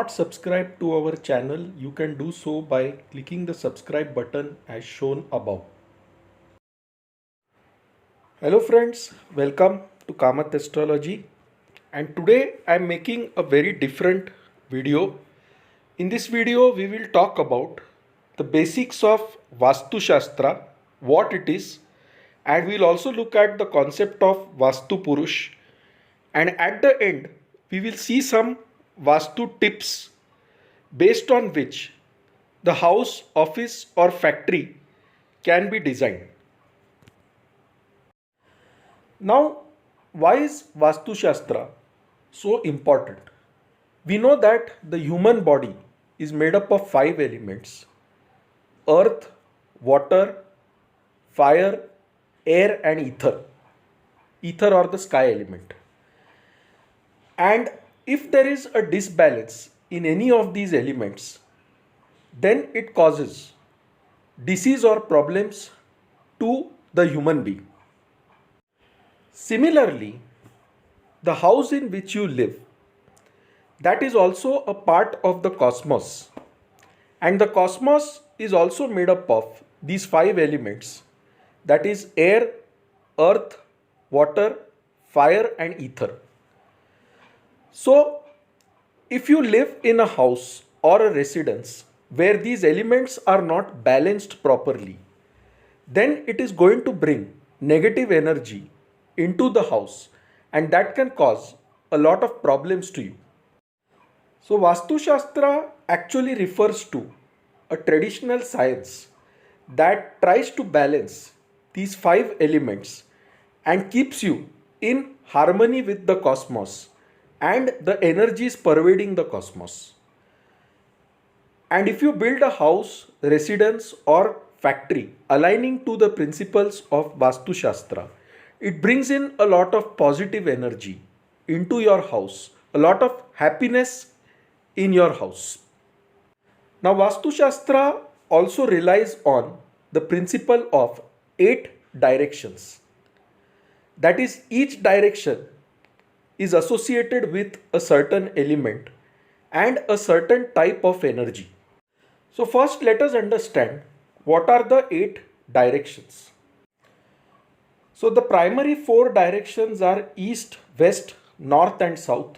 not subscribed to our channel, you can do so by clicking the subscribe button as shown above. Hello friends, welcome to Kamath Astrology, and today I am making a very different video. In this video we will talk about the basics of Vaastu Shastra, what it is, and we will also look at the concept of Vaastu Purush, and at the end we will see some Vastu tips based on which the house, office or factory can be designed. Now, why is Vastu Shastra so important? We know that the human body is made up of 5 elements: earth, water, fire, air and ether. Ether or the sky element. And if there is a disbalance in any of these elements, then it causes disease or problems to the human being. Similarly, the house in which you live, that is also a part of the cosmos. And the cosmos is also made up of these 5 elements, that is air, earth, water, fire and ether. So, if you live in a house or a residence where these elements are not balanced properly, then it is going to bring negative energy into the house, and that can cause a lot of problems to you. So, Vastu Shastra actually refers to a traditional science that tries to balance these 5 elements and keeps you in harmony with the cosmos and the energies pervading the cosmos. And if you build a house, residence or factory aligning to the principles of Vastu Shastra, it brings in a lot of positive energy into your house, a lot of happiness in your house. Now, Vastu Shastra also relies on the principle of 8 directions. That is, each direction is associated with a certain element and a certain type of energy. So first let us understand what are the 8 directions. So the primary 4 directions are east, west, north and south.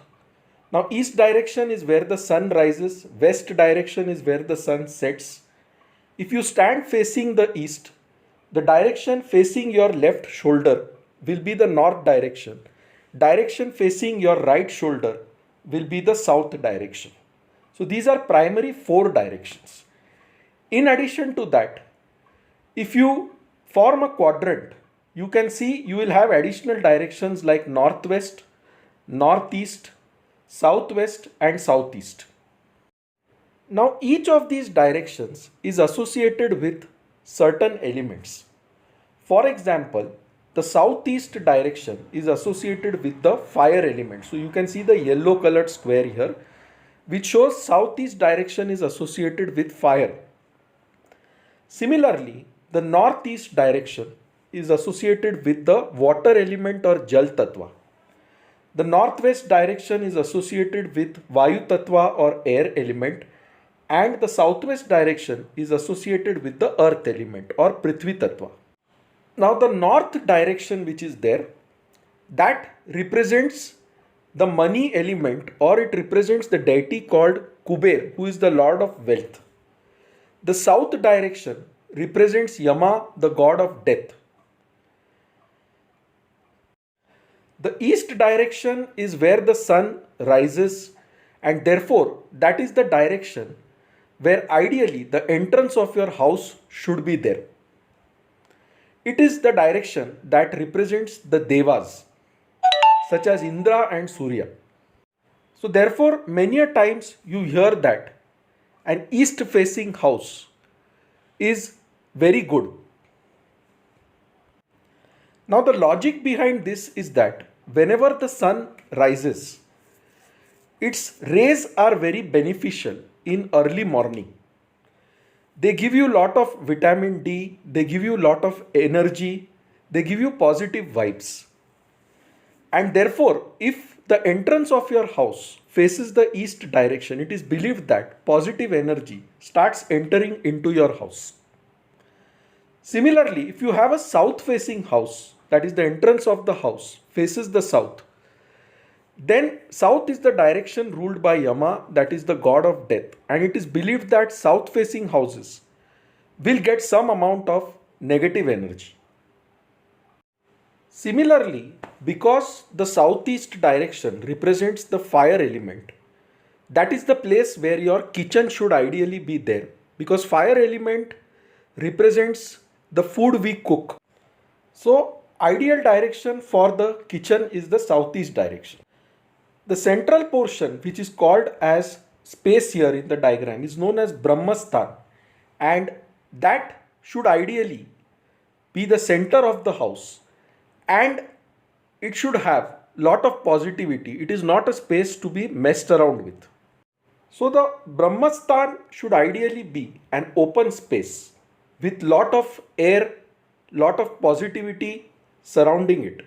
Now east direction is where the sun rises, west direction is where the sun sets. If you stand facing the east, the direction facing your left shoulder will be the north direction. Direction facing your right shoulder will be the south direction. So these are primary 4 directions. In addition to that, if you form a quadrant, you can see you will have additional directions like northwest, northeast, southwest and southeast. Now each of these directions is associated with certain elements. For example, the southeast direction is associated with the fire element. So you can see the yellow colored square here, which shows southeast direction is associated with fire. Similarly, the northeast direction is associated with the water element or Jal Tattva. The northwest direction is associated with Vayu Tattva or air element, and the southwest direction is associated with the earth element or Prithvi Tattva. Now the north direction which is there, that represents the money element, or it represents the deity called Kuber, who is the lord of wealth. The south direction represents Yama, the god of death. The east direction is where the sun rises, and therefore that is the direction where ideally the entrance of your house should be there. It is the direction that represents the Devas, such as Indra and Surya. So therefore, many a times you hear that an east facing house is very good. Now the logic behind this is that whenever the sun rises, its rays are very beneficial in early morning. They give you a lot of vitamin D, they give you a lot of energy, they give you positive vibes. And therefore, if the entrance of your house faces the east direction, it is believed that positive energy starts entering into your house. Similarly, if you have a south facing house, that is the entrance of the house faces the south, then south is the direction ruled by Yama, that is the god of death, and it is believed that south facing houses will get some amount of negative energy. Similarly, because the southeast direction represents the fire element, that is the place where your kitchen should ideally be there, because fire element represents the food we cook. So, ideal direction for the kitchen is the southeast direction. The central portion, which is called as space here in the diagram, is known as Brahmastan, and that should ideally be the center of the house, and it should have lot of positivity. It is not a space to be messed around with. So the Brahmastan should ideally be an open space with lot of air, lot of positivity surrounding it.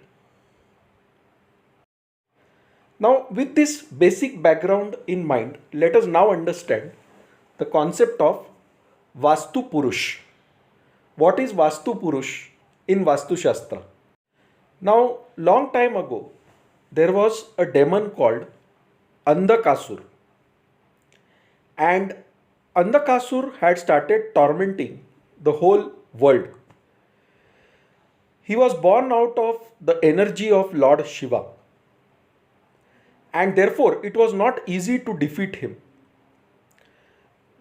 Now, with this basic background in mind, let us now understand the concept of Vaastu Purush. What is Vaastu Purush in Vaastu Shastra? Now, long time ago, there was a demon called Andakasur, and Andakasur had started tormenting the whole world. He was born out of the energy of Lord Shiva, and therefore it was not easy to defeat him.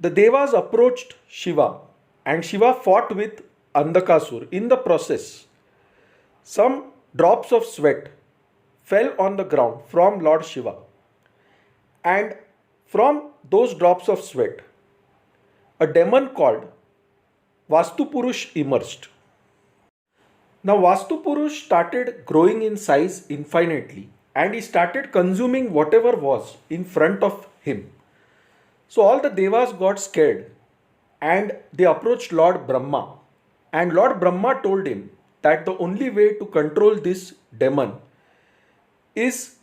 The Devas approached Shiva, and Shiva fought with Andakasur. In the process, some drops of sweat fell on the ground from Lord Shiva, and from those drops of sweat, a demon called Vaastu Purush emerged. Now, Vaastu Purush started growing in size infinitely, and he started consuming whatever was in front of him. So, all the Devas got scared and they approached Lord Brahma. And Lord Brahma told him that the only way to control this demon is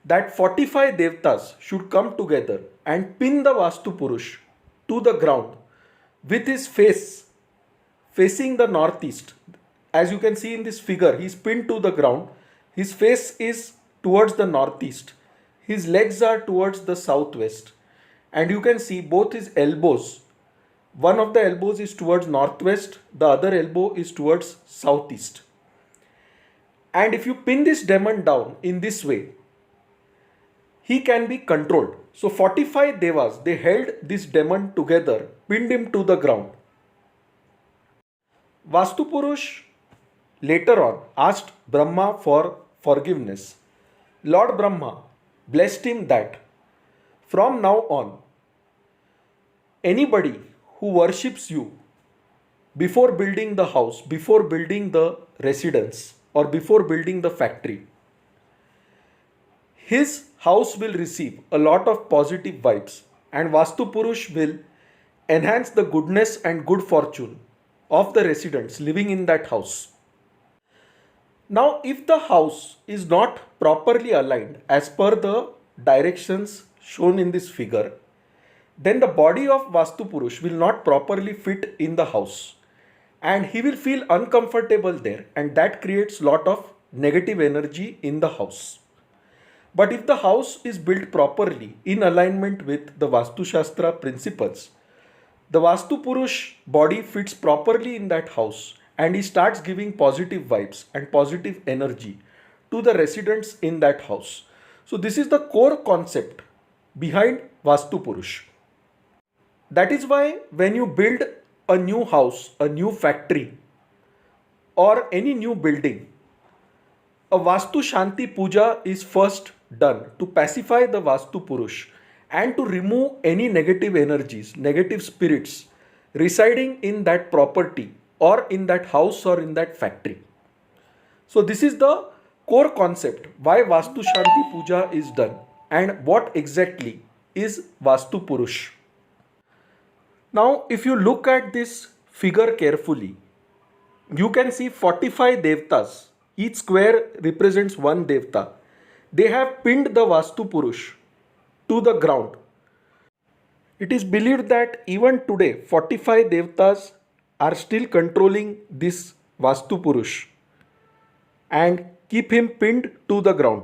that 45 Devtas should come together and pin the Vaastu Purush to the ground with his face facing the northeast. As you can see in this figure, he is pinned to the ground. His face is towards the northeast. His legs are towards the southwest. And you can see both his elbows. One of the elbows is towards northwest, the other elbow is towards southeast. And if you pin this demon down in this way, he can be controlled. So 45 Devas, they held this demon together, pinned him to the ground. Vaastu Purush later on asked Brahma for forgiveness. Lord Brahma blessed him that from now on, anybody who worships you before building the house, before building the residence, or before building the factory, his house will receive a lot of positive vibes, and Vaastu Purush will enhance the goodness and good fortune of the residents living in that house. Now, if the house is not properly aligned as per the directions shown in this figure, then the body of Vaastu Purush will not properly fit in the house, and he will feel uncomfortable there, and that creates lot of negative energy in the house. But if the house is built properly in alignment with the Vaastu Shastra principles, the Vaastu Purush body fits properly in that house, and he starts giving positive vibes and positive energy to the residents in that house. So this is the core concept behind Vaastu Purush. That is why when you build a new house, a new factory, or any new building, a Vaastu Shanti Puja is first done to pacify the Vaastu Purush and to remove any negative energies, negative spirits residing in that property or in that house or in that factory. So this is the core concept why Vaastu Shanti Puja is done and what exactly is Vaastu Purush. Now, if you look at this figure carefully, you can see 45 Devtas. Each square represents one Devta. They have pinned the Vaastu Purush to the ground. It is believed that even today 45 Devtas are still controlling this Vaastu Purush and keep him pinned to the ground.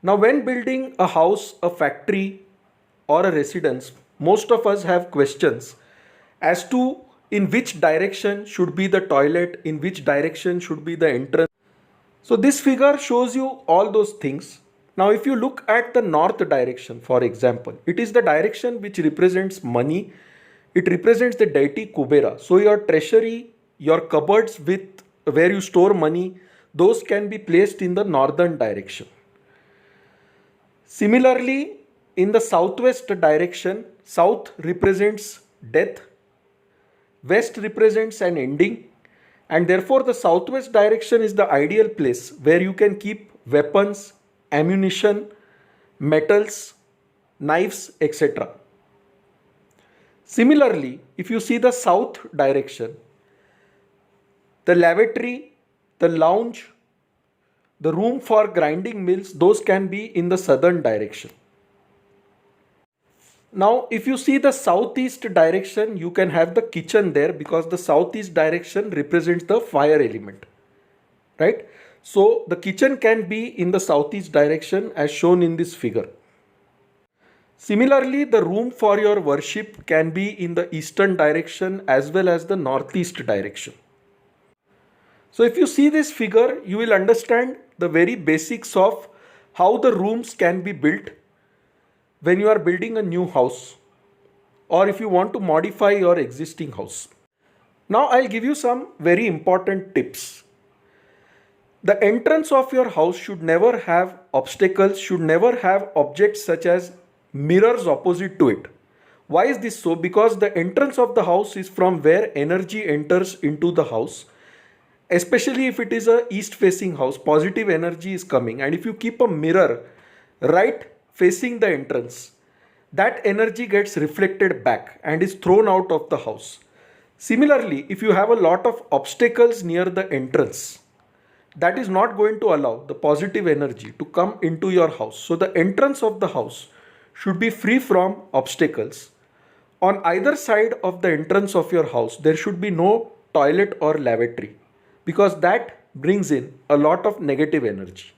Now, when building a house, a factory, or a residence, most of us have questions as to in which direction should be the toilet, in which direction should be the entrance. So, this figure shows you all those things. Now, if you look at the north direction, for example, it is the direction which represents money. It represents the deity Kubera. So, your treasury, your cupboards with where you store money, those can be placed in the northern direction. Similarly, in the southwest direction, south represents death, west represents an ending, and therefore the southwest direction is the ideal place where you can keep weapons, ammunition, metals, knives, etc. Similarly, if you see the south direction, the lavatory, the lounge, the room for grinding mills, those can be in the southern direction. Now, if you see the southeast direction, you can have the kitchen there because the southeast direction represents the fire element, right? So, the kitchen can be in the southeast direction as shown in this figure. Similarly, the room for your worship can be in the eastern direction as well as the northeast direction. So if you see this figure, you will understand the very basics of how the rooms can be built when you are building a new house or if you want to modify your existing house. Now I'll give you some very important tips. The entrance of your house should never have obstacles, should never have objects such as mirrors opposite to it. Why is this so? Because the entrance of the house is from where energy enters into the house. Especially if it is a east facing house, positive energy is coming, and if you keep a mirror right facing the entrance, that energy gets reflected back and is thrown out of the house. Similarly, if you have a lot of obstacles near the entrance, that is not going to allow the positive energy to come into your house. So the entrance of the house should be free from obstacles. On either side of the entrance of your house, there should be no toilet or lavatory, because that brings in a lot of negative energy.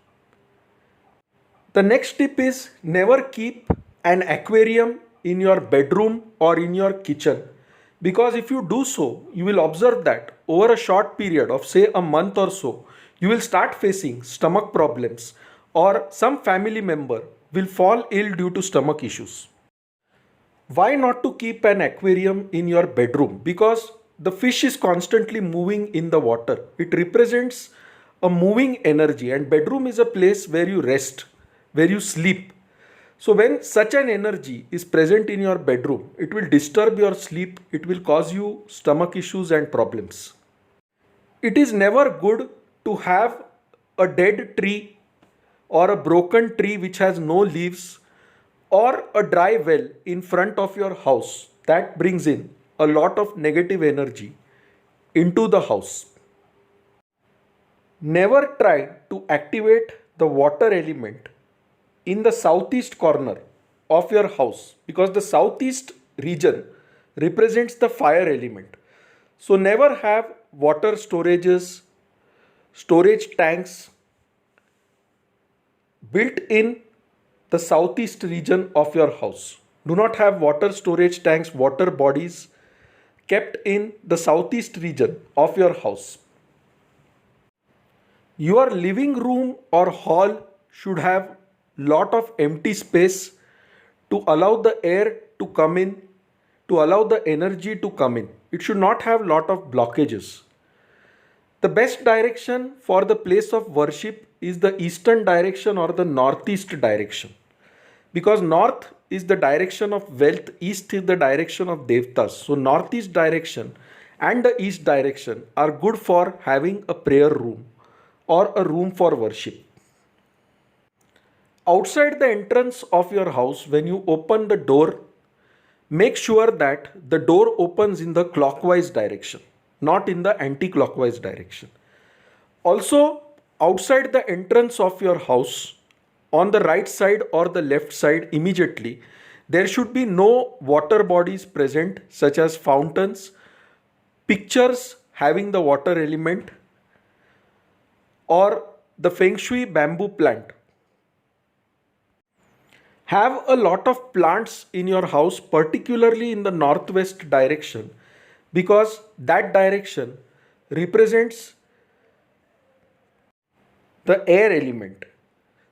The next tip is never keep an aquarium in your bedroom or in your kitchen, because if you do so, you will observe that over a short period of say a month or so, you will start facing stomach problems or some family member will fall ill due to stomach issues. Why not to keep an aquarium in your bedroom? Because the fish is constantly moving in the water. It represents a moving energy, and bedroom is a place where you rest, where you sleep. So when such an energy is present in your bedroom, it will disturb your sleep, it will cause you stomach issues and problems. It is never good to have a dead tree or a broken tree which has no leaves or a dry well in front of your house. That brings in a lot of negative energy into the house. Never try to activate the water element in the southeast corner of your house, because the southeast region represents the fire element. So never have water storages, storage tanks built in the southeast region of your house. Do not have water storage tanks, water bodies kept in the southeast region of your house. Your living room or hall should have lot of empty space to allow the air to come in, to allow the energy to come in. It should not have lot of blockages. The best direction for the place of worship is the eastern direction or the northeast direction, because north is the direction of wealth, east is the direction of Devtas. So northeast direction and the east direction are good for having a prayer room or a room for worship. Outside the entrance of your house, when you open the door, make sure that the door opens in the clockwise direction, not in the anti-clockwise direction. Also, outside the entrance of your house, on the right side or the left side immediately, there should be no water bodies present, such as fountains, pictures having the water element, or the feng shui bamboo plant. Have a lot of plants in your house, particularly in the northwest direction, because that direction represents the air element.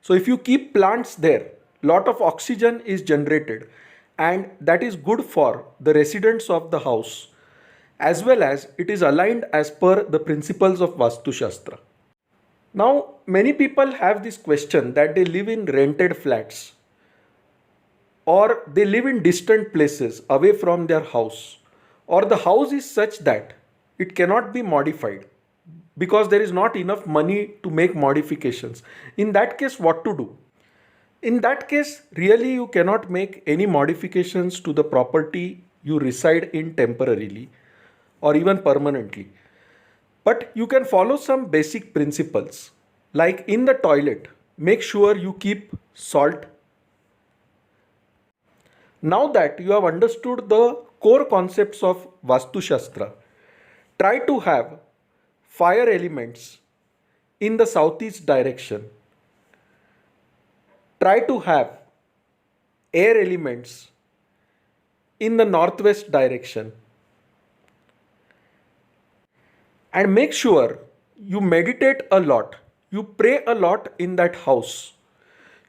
So if you keep plants there, lot of oxygen is generated, and that is good for the residents of the house, as well as it is aligned as per the principles of Vastu Shastra. Now, many people have this question that they live in rented flats or they live in distant places away from their house, or the house is such that it cannot be modified because there is not enough money to make modifications. In that case, what to do? In that case, really you cannot make any modifications to the property you reside in temporarily or even permanently. But you can follow some basic principles. Like in the toilet, make sure you keep salt. Now that you have understood the core concepts of Vastu Shastra, try to have fire elements in the southeast direction. Try to have air elements in the northwest direction. And make sure you meditate a lot. You pray a lot in that house.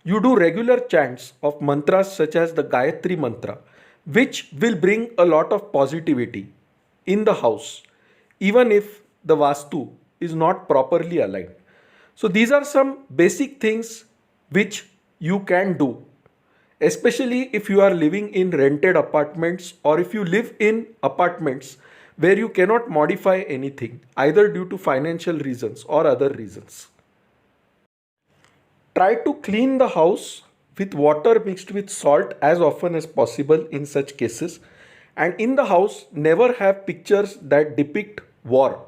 You do regular chants of mantras such as the Gayatri mantra, which will bring a lot of positivity in the house, even if the Vastu is not properly aligned. So these are some basic things which you can do, especially if you are living in rented apartments or if you live in apartments where you cannot modify anything, either due to financial reasons or other reasons. Try to clean the house with water mixed with salt as often as possible in such cases. And in the house, never have pictures that depict war,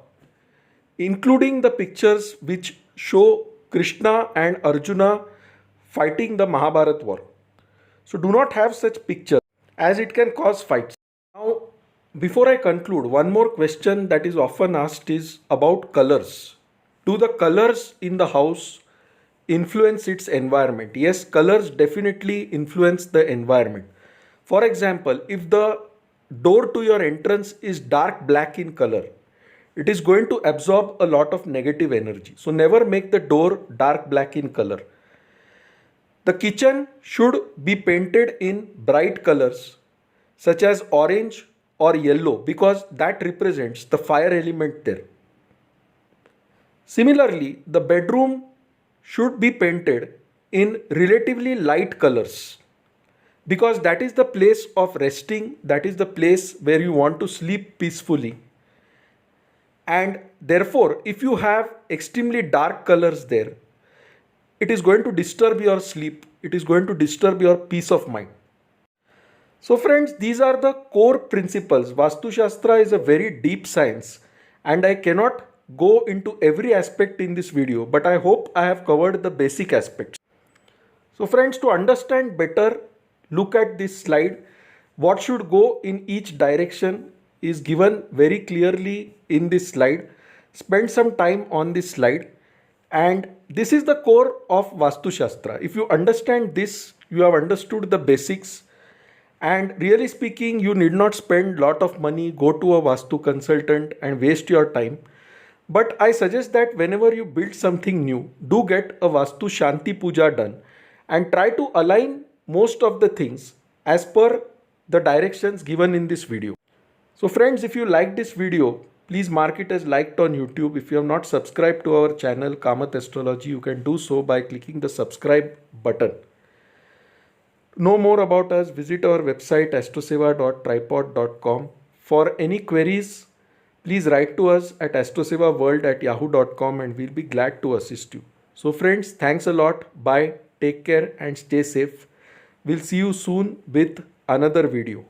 including the pictures which show Krishna and Arjuna fighting the Mahabharat war. So do not have such pictures as it can cause fights. Now, before I conclude, one more question that is often asked is about colors. Do the colors in the house influence its environment? Yes, colors definitely influence the environment. For example, if the door to your entrance is dark black in color, it is going to absorb a lot of negative energy. So never make the door dark black in color. The kitchen should be painted in bright colors such as orange or yellow, because that represents the fire element there. Similarly, the bedroom should be painted in relatively light colors, because that is the place of resting, that is the place where you want to sleep peacefully. And therefore, if you have extremely dark colors there, it is going to disturb your sleep, it is going to disturb your peace of mind. So friends, these are the core principles. Vastu Shastra is a very deep science and I cannot go into every aspect in this video, but I hope I have covered the basic aspects. So friends, to understand better, look at this slide. What should go in each direction is given very clearly in this slide. Spend some time on this slide, and this is the core of Vastu Shastra. If you understand this, you have understood the basics. And really speaking, you need not spend lot of money, go to a Vastu consultant and waste your time. But I suggest that whenever you build something new, do get a Vastu Shanti Puja done and try to align most of the things as per the directions given in this video. So friends, if you like this video, please mark it as liked on YouTube. If you have not subscribed to our channel Kamath Astrology, you can do so by clicking the subscribe button. To know more about us, visit our website astroseva.tripod.com. For any queries, please write to us at astrosevaworld@yahoo.com and we'll be glad to assist you. So friends, thanks a lot. Bye. Take care and stay safe. We'll see you soon with another video.